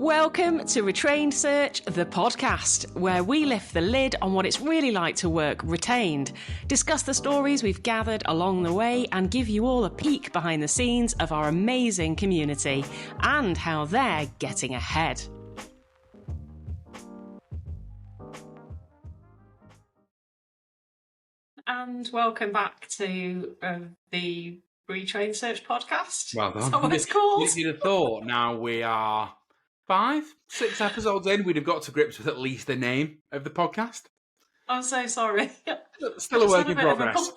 Welcome to Retrained Search, the podcast, where we lift the lid on what it's really like to work retained, discuss the stories we've gathered along the way, and give you all a peek behind the scenes of our amazing community and how they're getting ahead. And welcome back to the Retrained Search podcast. Well done. Is that what it's called? You'd have thought now we are 5-6 episodes in, we'd have got to grips with at least the name of the podcast. I'm so sorry. Still a work in progress.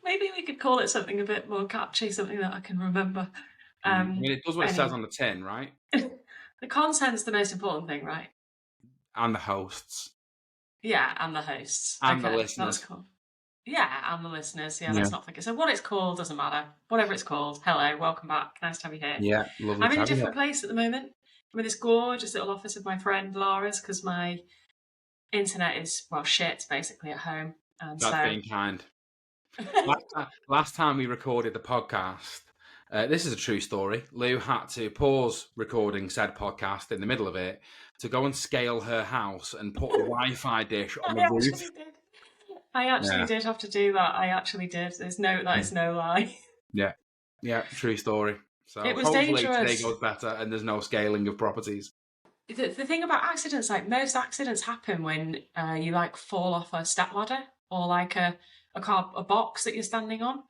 Maybe we could call it something a bit more catchy, something that I can remember. I mean, it does what it says on the tin, right? The content's the most important thing, right? And the hosts. Yeah, and the hosts. And the listeners. That's cool. Yeah, and the listeners. Yeah, let's not forget. So what it's called doesn't matter. Whatever it's called. Hello, welcome back. Nice to have you here. Yeah, lovely. I'm in a different place at the moment. I'm in this gorgeous little office of my friend Laura's because my internet is, well, shit, basically, at home. And That's being kind. Last time we recorded the podcast, this is a true story. Lou had to pause recording said podcast in the middle of it to go and scale her house and put a Wi-Fi dish on the roof. I actually did have to do that. I actually did. That is no lie. Yeah, true story. So it was hopefully dangerous. Today goes better and there's no scaling of properties. The thing about accidents, like most accidents happen when you like fall off a step ladder or like a box that you're standing on.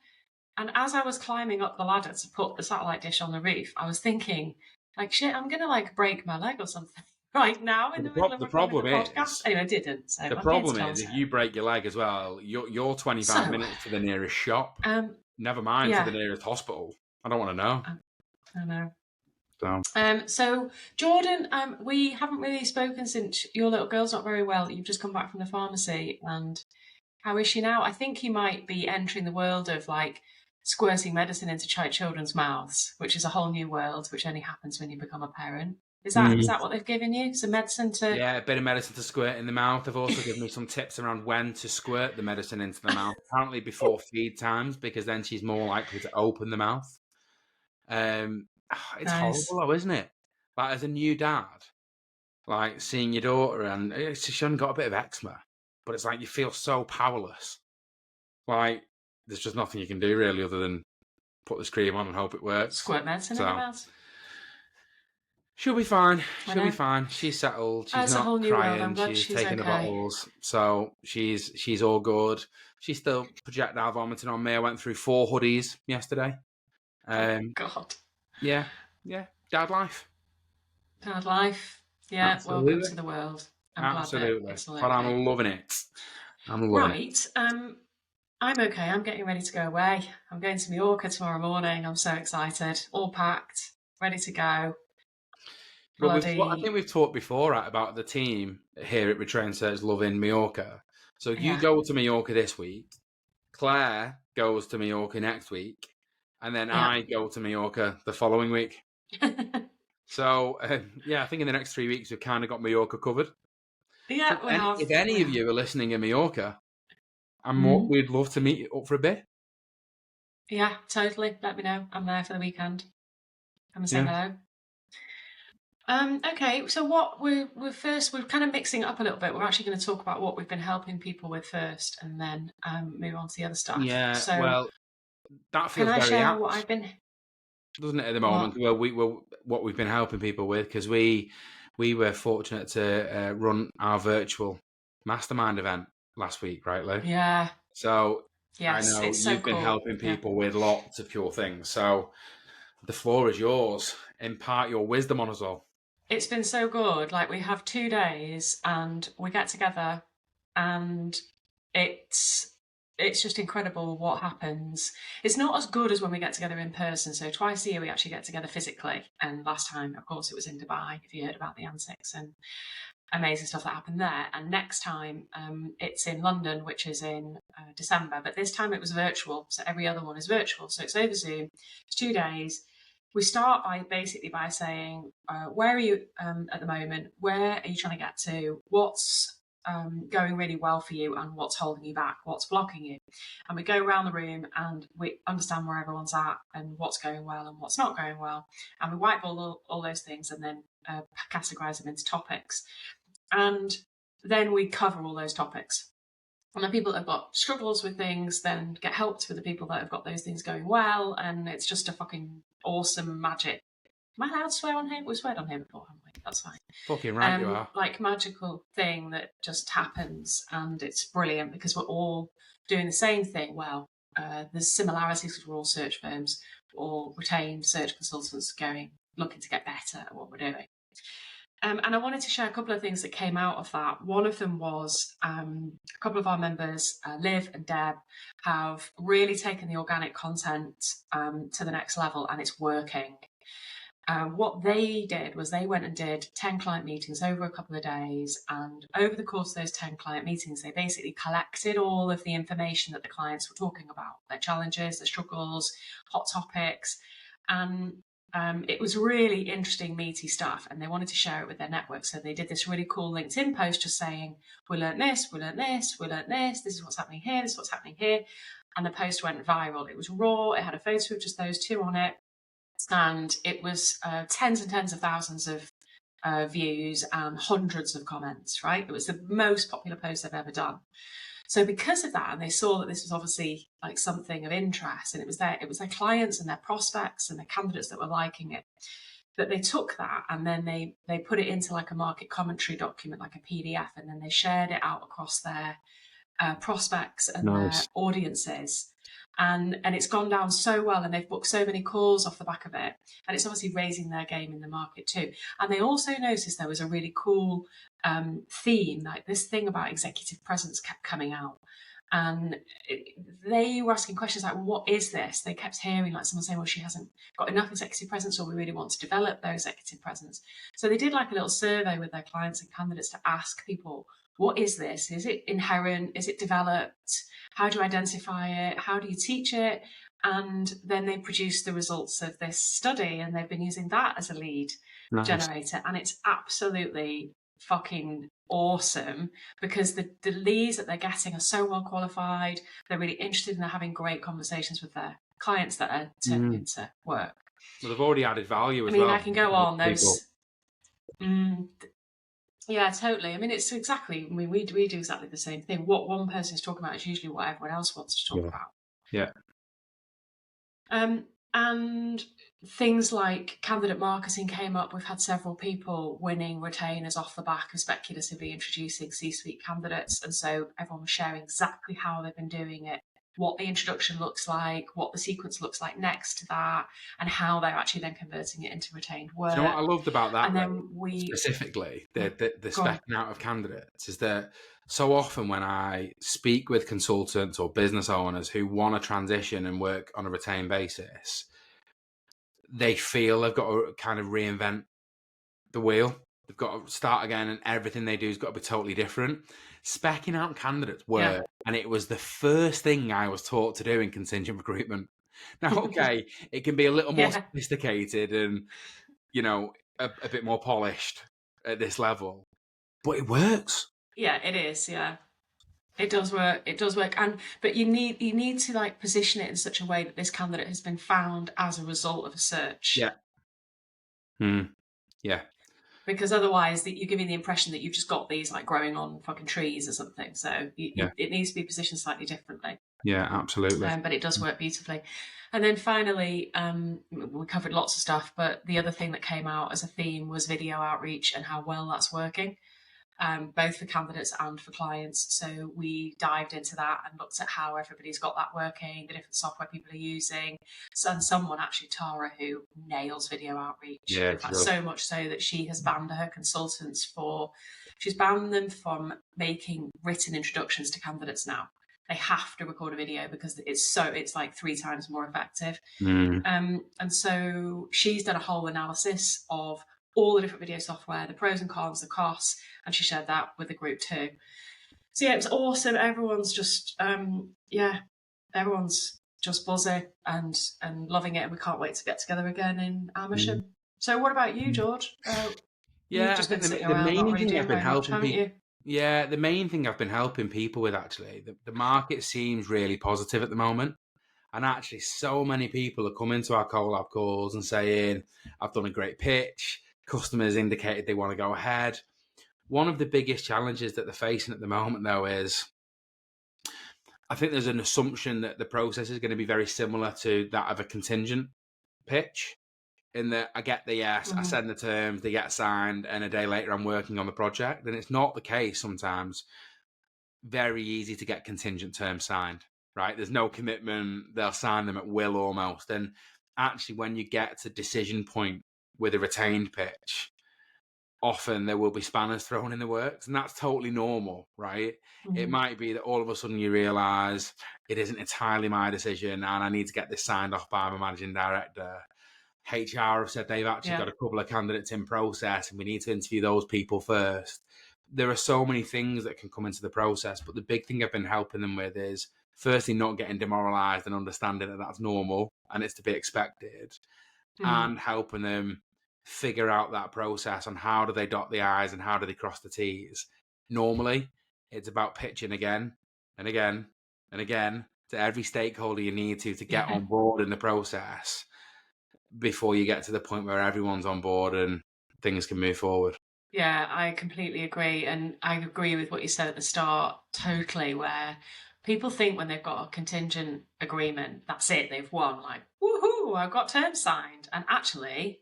And as I was climbing up the ladder to put the satellite dish on the roof, I was thinking, like, shit, I'm going to like break my leg or something right now in the middle of the problem podcast. Anyway, I didn't. So the problem is if you break your leg as well, you're 25 minutes to the nearest shop. Never mind to the nearest hospital. I don't want to know. I know. So Jordan, we haven't really spoken since your little girl's not very well. You've just come back from the pharmacy, and how is she now? I think you might be entering the world of like squirting medicine into children's mouths, which is a whole new world, which only happens when you become a parent. Is that what they've given you? Some medicine to... Yeah, a bit of medicine to squirt in the mouth. They've also given me some tips around when to squirt the medicine into the mouth. Apparently before feed times, because then she's more likely to open the mouth. It's horrible though, isn't it? Like, as a new dad, like seeing your daughter, and she hasn't got a bit of eczema, but it's like you feel so powerless. Like, there's just nothing you can do really other than put this cream on and hope it works. Squirt medicine in the mouth. She'll be fine. She'll be fine. She's settled. She's not crying. She's taking the bottles. So she's all good. She's still projectile vomiting on me. I went through 4 hoodies yesterday. God. Yeah. Dad life. Dad life. Yeah. Absolutely. Welcome to the world. Absolutely. But I'm loving it. I'm loving it. I'm okay. I'm getting ready to go away. I'm going to Mallorca tomorrow morning. I'm so excited. All packed. Ready to go. But I think we've talked before, right, about the team here at Retrained Search loving Mallorca. So you go to Mallorca this week, Claire goes to Mallorca next week, and then I go to Mallorca the following week. So, I think in the next 3 weeks we've kind of got Mallorca covered. Yeah, so if any of you are listening in Mallorca, we'd love to meet you up for a bit. Yeah, totally. Let me know. I'm there for the weekend. Come and say hello. Okay, so what we're kind of mixing it up a little bit. We're actually going to talk about what we've been helping people with first, and then move on to the other stuff. Yeah, so, well, that feels very share apt, what I've been, doesn't it? At the moment, what we've been helping people with, because we were fortunate to run our virtual mastermind event last week, right, Lou? Yeah. So yes, I know you've been helping people with lots of cool things. So the floor is yours. Impart your wisdom on us all. It's been so good. Like, we have 2 days and we get together, and it's just incredible what happens. It's not as good as when we get together in person. So twice a year we actually get together physically. And last time, of course, it was in Dubai, if you heard about the antics and amazing stuff that happened there. And next time it's in London, which is in December. But this time it was virtual. So every other one is virtual. So it's over Zoom. It's 2 days. We start by saying, where are you at the moment? Where are you trying to get to? What's going really well for you and what's holding you back, what's blocking you. And we go around the room and we understand where everyone's at and what's going well and what's not going well. And we whiteboard all those things and then categorize them into topics. And then we cover all those topics. And the people that have got struggles with things then get helped with the people that have got those things going well. And it's just a fucking awesome magic. Am I allowed to swear on here? We've sweared on here before, haven't we? That's fine. Fucking right, you are. Like magical thing that just happens, and it's brilliant because we're all doing the same thing. Well, there's similarities because we're all search firms, or retained search consultants looking to get better at what we're doing. And I wanted to share a couple of things that came out of that. One of them was a couple of our members, Liv and Deb, have really taken the organic content to the next level, and it's working. What they did was they went and did 10 client meetings over a couple of days, and over the course of those 10 client meetings, they basically collected all of the information that the clients were talking about, their challenges, their struggles, hot topics, and it was really interesting, meaty stuff, and they wanted to share it with their network. So they did this really cool LinkedIn post just saying, we learned this, we learned this, we learned this, this is what's happening here, this is what's happening here. And the post went viral. It was raw, it had a photo of just those two on it, and it was tens and tens of thousands of views and hundreds of comments, right? It was the most popular post they've ever done. So because of that, and they saw that this was obviously like something of interest, and it was their clients and their prospects and their candidates that were liking it, that they took that and then they put it into like a market commentary document, like a PDF, and then they shared it out across their prospects and their audiences. And it's gone down so well, and they've booked so many calls off the back of it, and it's obviously raising their game in the market too. And they also noticed there was a really cool theme, like this thing about executive presence kept coming out, and they were asking questions like, what is this? They kept hearing like someone saying, well, she hasn't got enough executive presence, or we really want to develop their executive presence. So they did like a little survey with their clients and candidates to ask people, what is this? Is it inherent? Is it developed? How do you identify it? How do you teach it? And then they produced the results of this study, and they've been using that as a lead generator. And it's absolutely fucking awesome because the leads that they're getting are so well qualified. They're really interested, and they're having great conversations with their clients that are turning into work. Well, they've already added value as well. I can go on those. Yeah, totally. I mean, it's exactly, we do exactly the same thing. What one person is talking about is usually what everyone else wants to talk about. Yeah. And things like candidate marketing came up. We've had several people winning retainers off the back of speculatively introducing C-suite candidates. And so everyone was sharing exactly how they've been doing it, what the introduction looks like, what the sequence looks like next to that, and how they're actually then converting it into retained work. Do you know what I loved about that? And then specifically, the specking out of candidates is that so often when I speak with consultants or business owners who want to transition and work on a retained basis, they feel they've got to kind of reinvent the wheel. They've got to start again, and everything they do has got to be totally different. Specking out candidates work, and it was the first thing I was taught to do in contingent recruitment. Now, okay, it can be a little more sophisticated and, a bit more polished at this level, but it works. Yeah, it is. Yeah, it does work. It does work. But you need to like position it in such a way that this candidate has been found as a result of a search. Yeah. Yeah. Because otherwise you're giving the impression that you've just got these like growing on fucking trees or something. So it needs to be positioned slightly differently. Yeah, absolutely. But it does work beautifully. And then finally, we covered lots of stuff, but the other thing that came out as a theme was video outreach and how well that's working, both for candidates and for clients. So we dived into that and looked at how everybody's got that working, the different software people are using. And someone actually, Tara, who nails video outreach. Yeah, so much so that she has banned her consultants she's banned them from making written introductions to candidates now. They have to record a video because it's like 3 times more effective. And so she's done a whole analysis of all the different video software, the pros and cons, the costs, and she shared that with the group too. So yeah, it was awesome. Everyone's just everyone's just buzzing and loving it, and we can't wait to get together again in Amersham. So what about you, George? I think the main thing I've been helping people. Yeah, the main thing I've been helping people with, actually, the market seems really positive at the moment. And actually, so many people are coming to our collab calls and saying, I've done a great pitch. Customers indicated they want to go ahead. One of the biggest challenges that they're facing at the moment, though, is I think there's an assumption that the process is going to be very similar to that of a contingent pitch. In that I get the yes, I send the terms, they get signed, and a day later I'm working on the project. And it's not the case sometimes. Very easy to get contingent terms signed, right? There's no commitment. They'll sign them at will almost. And actually, when you get to decision point with a retained pitch, often there will be spanners thrown in the works, and that's totally normal, right? It might be that all of a sudden you realize it isn't entirely my decision and I need to get this signed off by my managing director. HR have said they've actually got a couple of candidates in process and we need to interview those people first. There are so many things that can come into the process, but the big thing I've been helping them with is firstly not getting demoralized and understanding that that's normal and it's to be expected, and helping them figure out that process on how do they dot the I's and how do they cross the T's. Normally, it's about pitching again and again and again to every stakeholder you need to get on board in the process before you get to the point where everyone's on board and things can move forward. Yeah, I completely agree. And I agree with what you said at the start, totally, where people think when they've got a contingent agreement, that's it, they've won. Like, woohoo, I've got terms signed. And actually,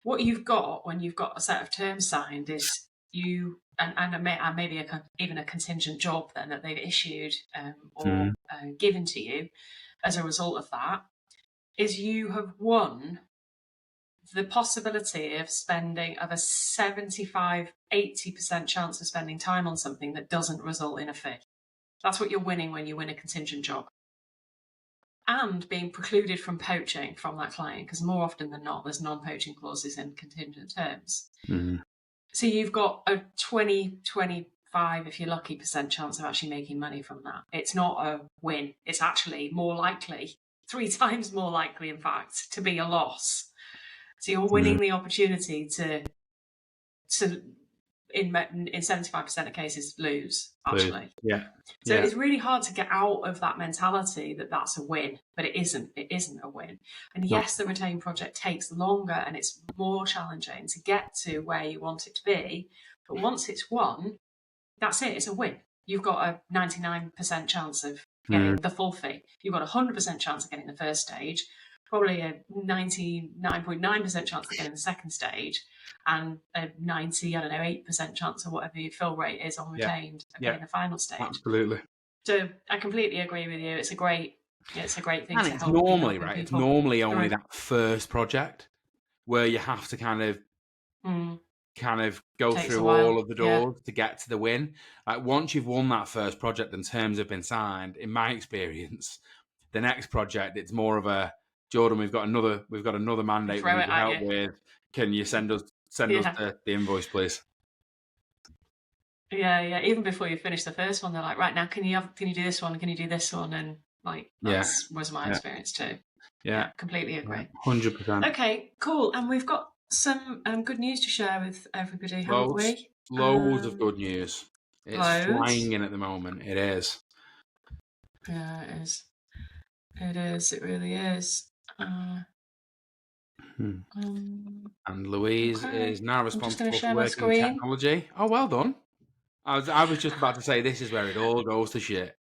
what you've got when you've got a set of terms signed is you, and maybe even a contingent job then that they've issued or given to you as a result of that, is you have won the possibility of a 75-80% chance of spending time on something that doesn't result in a fee. That's what you're winning when you win a contingent job. And being precluded from poaching from that client, because more often than not, there's non-poaching clauses in contingent terms. So you've got a 20-25, if you're lucky, % chance of actually making money from that. It's not a win. It's actually more likely, 3 times more likely, in fact, to be a loss. So you're winning the opportunity to in 75% of cases lose, actually. So it's really hard to get out of that mentality that that's a win, but it isn't. It isn't a win. And yes, the retained project takes longer and it's more challenging to get to where you want it to be. But once it's won, that's it. It's a win. You've got a 99% chance of getting the full fee. You've got a 100% chance of getting the first stage, probably a 99.9% chance of getting the second stage, and a 8% chance of whatever your fill rate is on retained of getting the final stage. Absolutely. So I completely agree with you. It's a great thing and to it's help. Normally, right? People. It's normally only that first project where you have to kind of go through all of the doors to get to the win. Like once you've won that first project and terms have been signed, in my experience, the next project it's more of a Jordan. We've got another mandate we need to help with. Can you send us the invoice, please? Yeah. Even before you finish the first one, they're like, right now, can you do this one? Can you do this one? And like that was my experience too. Yeah, completely agree. 100%. Okay, cool. And we've got some good news to share with everybody, haven't we? Loads of good news. It's flying in at the moment. It is. Yeah, it is. It is. It really is. And Louise is now responsible for working technology. Oh, well done. I was just about to say this is where it all goes to shit.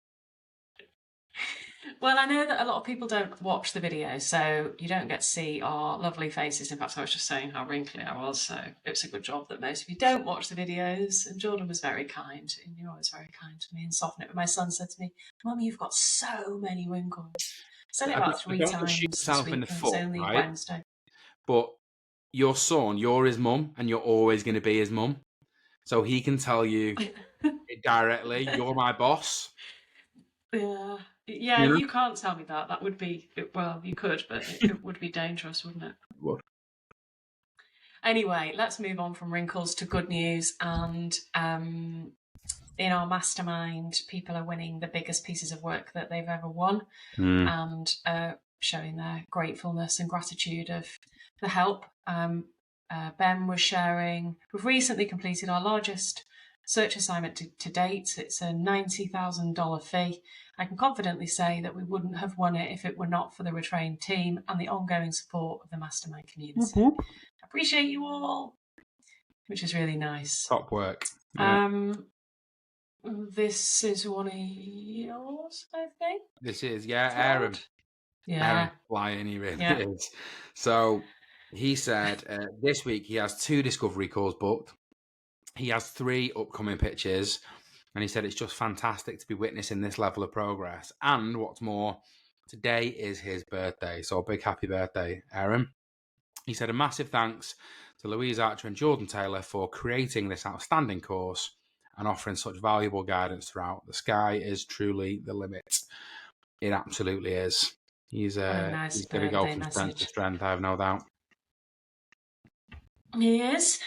Well, I know that a lot of people don't watch the video, so you don't get to see our lovely faces. In fact, I was just saying how wrinkly I was, so it's a good job that most of you don't watch the videos. And Jordan was very kind, and you're always very kind to me and soften it. But my son said to me, "Mummy, you've got so many wrinkles." I said it about 3 times shoot yourself in the foot, it's only right? Wednesday. But your son, you're his mum, and you're always going to be his mum. So he can tell you directly, you're my boss. Yeah, you can't tell me that. That would be, well, you could, but it would be dangerous, wouldn't it? What? Anyway, let's move on from wrinkles to good news. And in our mastermind, people are winning the biggest pieces of work that they've ever won and showing their gratefulness and gratitude of the help. Ben was sharing, we've recently completed our largest search assignment to date. It's a $90,000 fee. I can confidently say that we wouldn't have won it if it were not for the Retrained team and the ongoing support of the mastermind community. I appreciate you all, which is really nice. Top work. Yeah. This is one of yours, I think. This is, Aaron. Yeah. Flying, he really is. So he said this week he has 2 discovery calls booked. He has 3 upcoming pitches. And he said it's just fantastic to be witnessing this level of progress. And what's more, today is his birthday. So a big happy birthday, Aaron. He said a massive thanks to Louise Archer and Jordan Taylor for creating this outstanding course and offering such valuable guidance throughout. The sky is truly the limit. It absolutely is. He's going to go from strength to strength, I have no doubt. He is.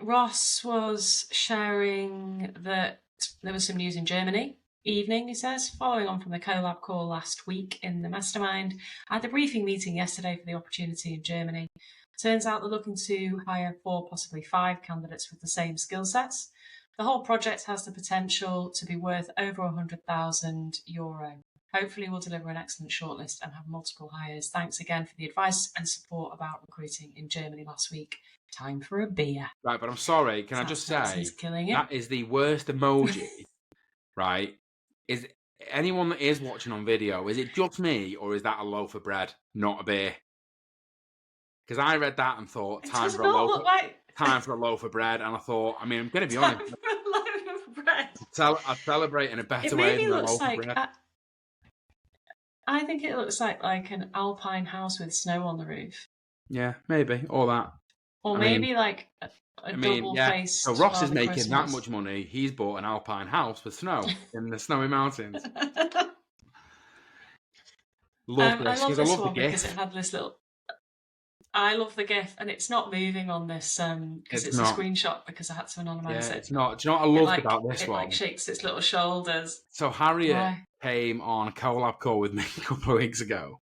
Ross was sharing that there was some news in Germany evening, he says, following on from the collab call last week in the mastermind. I had a briefing meeting yesterday for the opportunity in Germany. Turns out they're looking to hire 4, possibly 5 candidates with the same skill sets. The whole project has the potential to be worth over €100,000. Hopefully we'll deliver an excellent shortlist and have multiple hires. Thanks again for the advice and support about recruiting in Germany last week. Time for a beer. Right, but I'm sorry, can I just say, that is the worst emoji, right? Is anyone that is watching on video, is it just me, or is that a loaf of bread, not a beer? Because I read that and thought, time for a loaf of bread, and I thought, I mean, I'm going to be honest. For a loaf of bread. I celebrate in a better way than a loaf of bread. I think it looks like an alpine house with snow on the roof. Yeah, maybe, or that. Or maybe like a double-faced. So Ross is making that much money. He's bought an alpine house with snow in the snowy mountains. Love this. I love this one because it had this little. I love the GIF, and it's not moving on this because it's a screenshot because I had to anonymise it. It's not. Do you know what I loved about this one? It shakes its little shoulders. So Harriet came on a collab call with me a couple of weeks ago.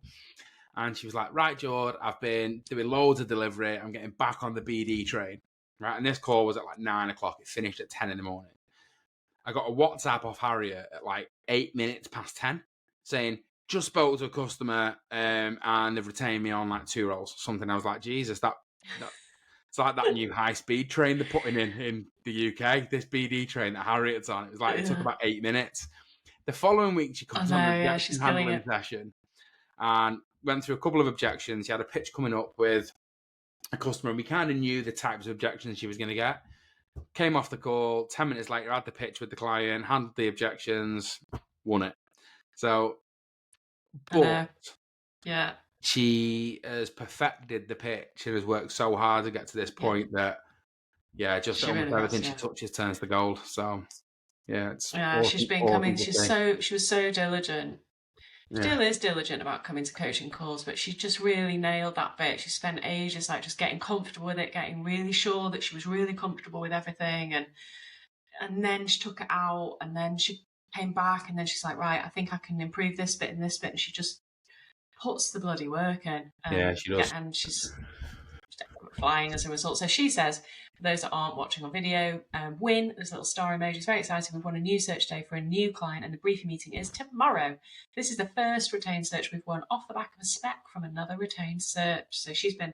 And she was like, right, Jord, I've been doing loads of delivery. I'm getting back on the BD train. Right. And this call was at like 9 o'clock. It finished at 10 in the morning. I got a WhatsApp off Harriet at like 8 minutes past 10 saying, just spoke to a customer and they've retained me on like 2 roles. Something I was like, Jesus, it's like that new high-speed train they're putting in the UK, this BD train that Harriet's on. It was like, it took about 8 minutes. The following week, she comes on the objection handling session and went through a couple of objections. She had a pitch coming up with a customer, and we kind of knew the types of objections she was going to get. Came off the call, 10 minutes later, had the pitch with the client, handled the objections, won it. So, but she has perfected the pitch and has worked so hard to get to this point that, just almost everything she touches turns to gold. So, it's she's been coming. She was so diligent. Still is diligent about coming to coaching calls, but she just really nailed that bit. She spent ages just getting comfortable with it, getting really sure that she was really comfortable with everything, and then she took it out, and then she came back, and then she's like, right, I think I can improve this bit and this bit, and she just puts the bloody work in. She does, and she's flying as a result. So she says, for those that aren't watching on video, win, there's a little star emoji. It's very exciting. We've won a new search day for a new client, and the briefing meeting is tomorrow. This is the first retained search we've won off the back of a spec from another retained search. So she's been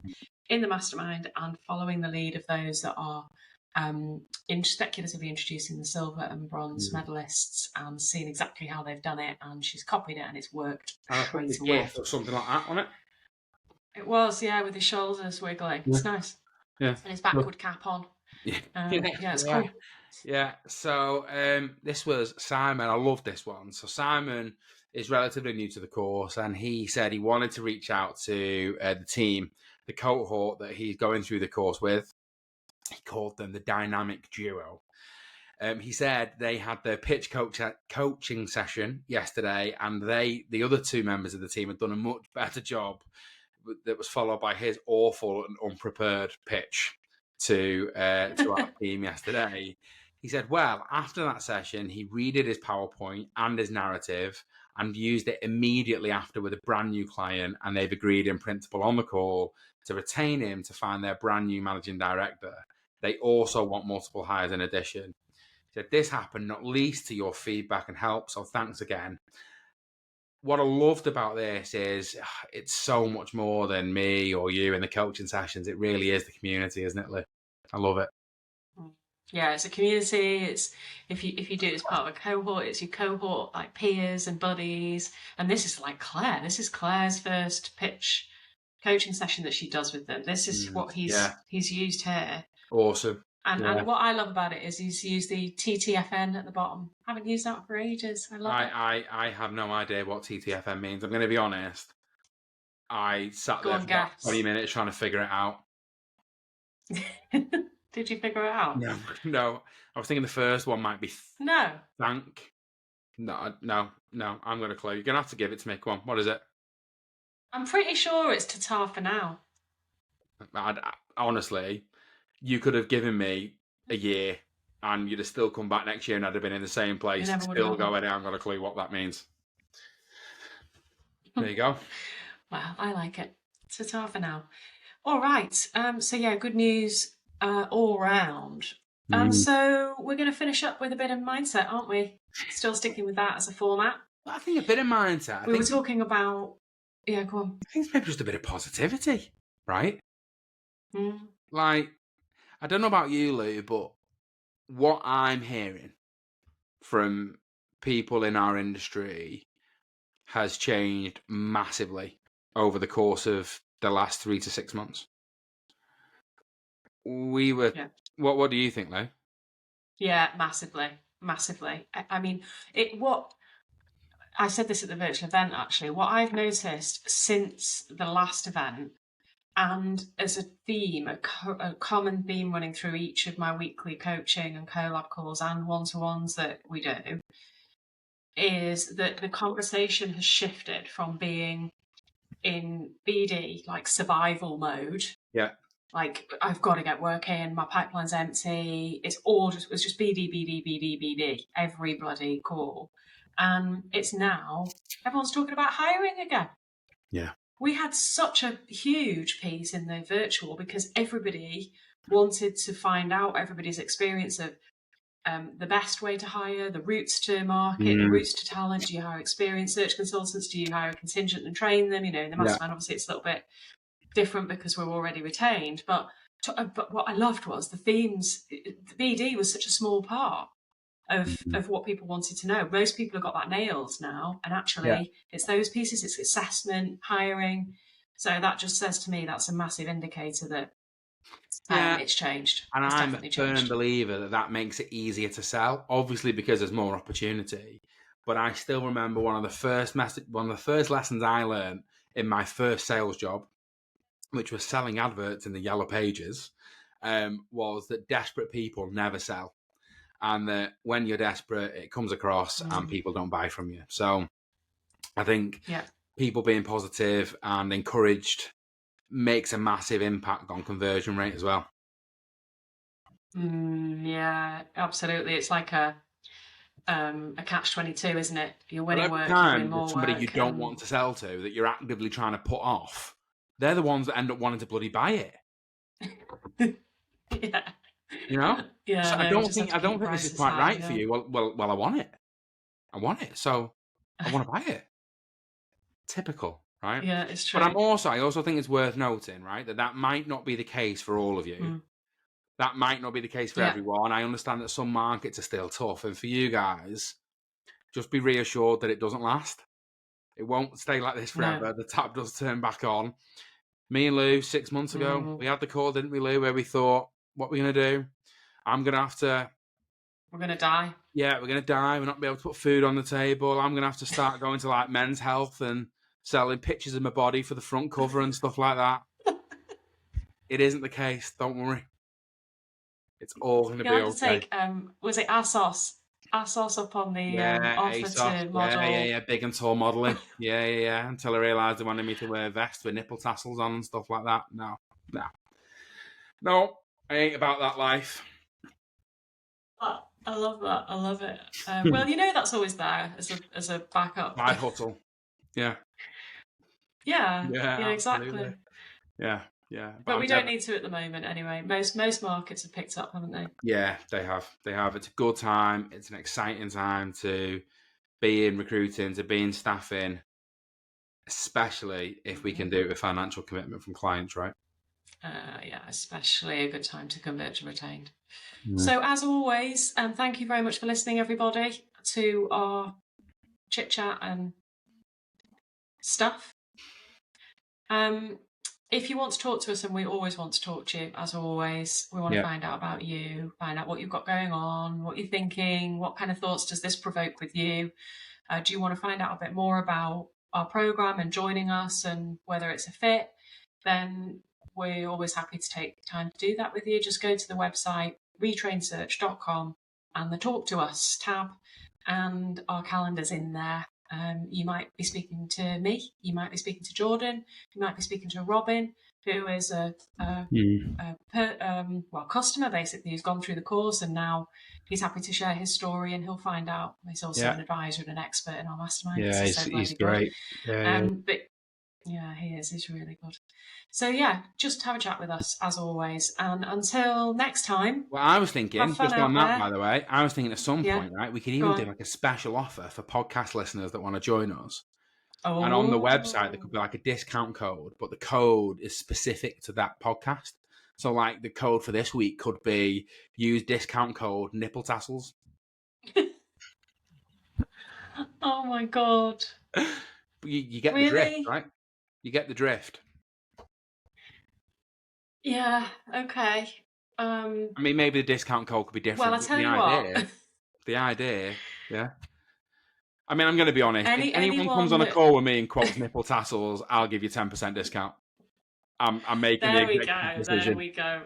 in the mastermind and following the lead of those that are speculatively introducing the silver and bronze medalists and seeing exactly how they've done it, and she's copied it and it's worked. I think the GIF or something like that on it. It was, with his shoulders wiggling. It's nice. Yeah. And his backward cap on. It's cool. Yeah, so this was Simon. I love this one. So Simon is relatively new to the course, and he said he wanted to reach out to the team, the cohort that he's going through the course with. He called them the dynamic duo. He said they had their pitch coaching session yesterday, and the other 2 members of the team had done a much better job. That was followed by his awful and unprepared pitch to our team yesterday. He said, well, after that session, he redid his PowerPoint and his narrative and used it immediately after with a brand new client, and they've agreed in principle on the call to retain him to find their brand new managing director. They also want multiple hires in addition. said, this happened not least to your feedback and help, so thanks again. What I loved about this is it's so much more than me or you in the coaching sessions. It really is the community, isn't it, Lou? I love it. Yeah, it's a community. It's if you do it as part of a cohort, it's your cohort, like peers and buddies. And this is like Claire. This is Claire's first pitch coaching session that she does with them. This is what he's used here. Awesome. And what I love about it is he's used the TTFN at the bottom. I haven't used that for ages. I love it. I have no idea what TTFN means. I'm going to be honest. I sat there for about 20 minutes trying to figure it out. Did you figure it out? No. I was thinking the first one might be thank. No, I'm going to clue. You're going to have to give it to me. Come on, what is it? I'm pretty sure it's ta-ta for now. Honestly, you could have given me a year and you'd have still come back next year and I'd have been in the same place, still going, I haven't got a clue what that means. There you go. Well, I like it. Ta-ta for now. All right. So yeah, good news all round. So we're going to finish up with a bit of mindset, aren't we? Still sticking with that as a format. I think a bit of mindset. We were talking about... Yeah, go on. I think it's maybe just a bit of positivity, right? Like, I don't know about you, Lou, but what I'm hearing from people in our industry has changed massively over the course of the last 3 to 6 months. What do you think, Lou? Yeah, massively. I mean, I said this at the virtual event, actually. What I've noticed since the last event, and as a theme, a common theme running through each of my weekly coaching and collab calls and one-to-ones that we do, is that the conversation has shifted from being in BD, like survival mode. Yeah. Like, I've got to get work in, my pipeline's empty. It's just BD, every bloody call. And it's now, everyone's talking about hiring again. Yeah. We had such a huge piece in the virtual because everybody wanted to find out everybody's experience of the best way to hire, the routes to market, the routes to talent. Do you hire experienced search consultants? Do you hire a contingent and train them? You know, in the mastermind, obviously it's a little bit different because we're already retained. But what I loved was the themes. The BD was such a small part of what people wanted to know. Most people have got that nailed now, and actually it's those pieces. It's assessment, hiring. So that just says to me that's a massive indicator that it's changed. And I'm a firm believer that makes it easier to sell, obviously because there's more opportunity. But I still remember one of the first lessons I learned in my first sales job, which was selling adverts in the yellow pages, was that desperate people never sell. And that when you're desperate, it comes across and people don't buy from you. So I think people being positive and encouraged makes a massive impact on conversion rate as well. Yeah, absolutely. It's like a catch-22, isn't it? You're winning work, you're doing more somebody work, you don't want to sell to, that you're actively trying to put off, they're the ones that end up wanting to bloody buy it. Yeah. You know? Yeah. So I don't think this is quite right for you. Well, I want it. So I want to buy it. Typical, right? Yeah, it's true. But I also think it's worth noting, right, that might not be the case for all of you. That might not be the case for everyone. I understand that some markets are still tough, and for you guys, just be reassured that it doesn't last. It won't stay like this forever. No. The tap does turn back on. Me and Lou, 6 months ago, we had the call, didn't we, Lou, where we thought, what we're going to do? We're going to die. Yeah, we're going to die. We're not going to be able to put food on the table. I'm going to have to start going to like Men's Health and selling pictures of my body for the front cover and stuff like that. It isn't the case. Don't worry. It's all going to be okay. Take, was it ASOS? ASOS up on the offer ASOS. To model. Yeah. Big and tall modelling. Yeah. Until I realised they wanted me to wear vests with nipple tassels on and stuff like that. No, I ain't about that life. I love that. I love it. Well, that's always there as a backup. My hustle. Yeah. Yeah, exactly. Yeah. Yeah. But we don't need to at the moment anyway. Most markets have picked up, haven't they? Yeah, they have. It's a good time. It's an exciting time to be in recruiting, to be in staffing, especially if we can do it with financial commitment from clients, right? Yeah, especially a good time to convert to retained. So as always, thank you very much for listening, everybody, to our chit chat and stuff. If you want to talk to us, and we always want to talk to you, as always, we want to find out about you, find out what you've got going on, what you're thinking, what kind of thoughts does this provoke with you? Do you want to find out a bit more about our program and joining us and whether it's a fit? Then we're always happy to take time to do that with you. Just go to the website, retrainedsearch.com, and the Talk to Us tab, and our calendar's in there. You might be speaking to me, you might be speaking to Jordan, you might be speaking to Robin, who is a customer basically, who's gone through the course and now he's happy to share his story, and he'll find out. He's also an advisor and an expert in our mastermind. Yeah, he's great. But yeah, he is. He's really good. So yeah, just have a chat with us as always. And until next time. Well, I was thinking, just on that, by the way, I was thinking at some point, right, we could even do like a special offer for podcast listeners that want to join us. Oh. And on the website, there could be like a discount code, but the code is specific to that podcast. So like the code for this week could be use discount code nipple tassels. Oh my God. You get the drift, right? You get the drift. Yeah, okay. I mean, maybe the discount code could be different. Well, I'll tell you what. The idea, yeah. I mean, I'm going to be honest. If anyone comes on a call with me and quotes nipple tassels, I'll give you 10% discount. I'm making the executive decision. There we go.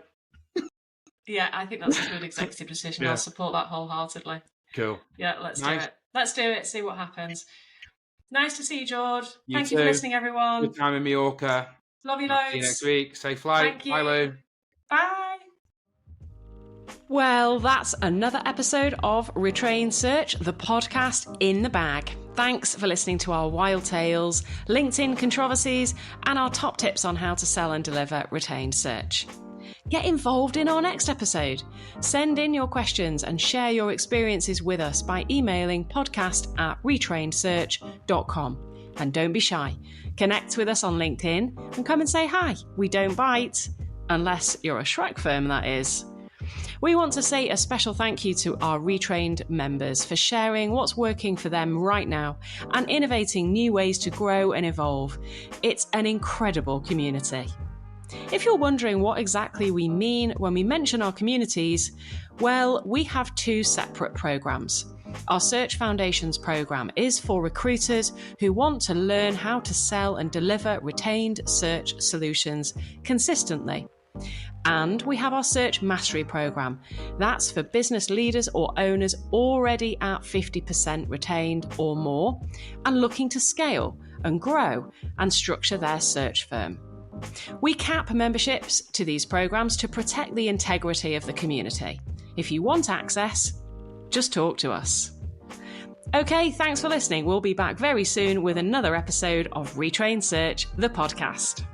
Yeah, I think that's a good executive decision. I'll support that wholeheartedly. Cool. Yeah, let's do it. Let's do it, see what happens. Nice to see you, George. Thank you for listening, everyone. Good time in Mallorca. Love you loads. See you next week. Safe flight. Thank you. Bye, Lou. Bye. Well, that's another episode of Retrained Search, the podcast in the bag. Thanks for listening to our wild tales, LinkedIn controversies, and our top tips on how to sell and deliver retained search. Get involved in our next episode. Send in your questions and share your experiences with us by emailing podcast@retrainedsearch.com. And don't be shy. Connect with us on LinkedIn and come and say hi. We don't bite. Unless you're a Shrek firm, that is. We want to say a special thank you to our Retrained members for sharing what's working for them right now and innovating new ways to grow and evolve. It's an incredible community. If you're wondering what exactly we mean when we mention our communities, well, we have two separate programs. Our Search Foundations program is for recruiters who want to learn how to sell and deliver retained search solutions consistently. And we have our Search Mastery program. That's for business leaders or owners already at 50% retained or more and looking to scale and grow and structure their search firm. We cap memberships to these programs to protect the integrity of the community. If you want access, just talk to us. Okay, thanks for listening. We'll be back very soon with another episode of Retrained Search, the podcast.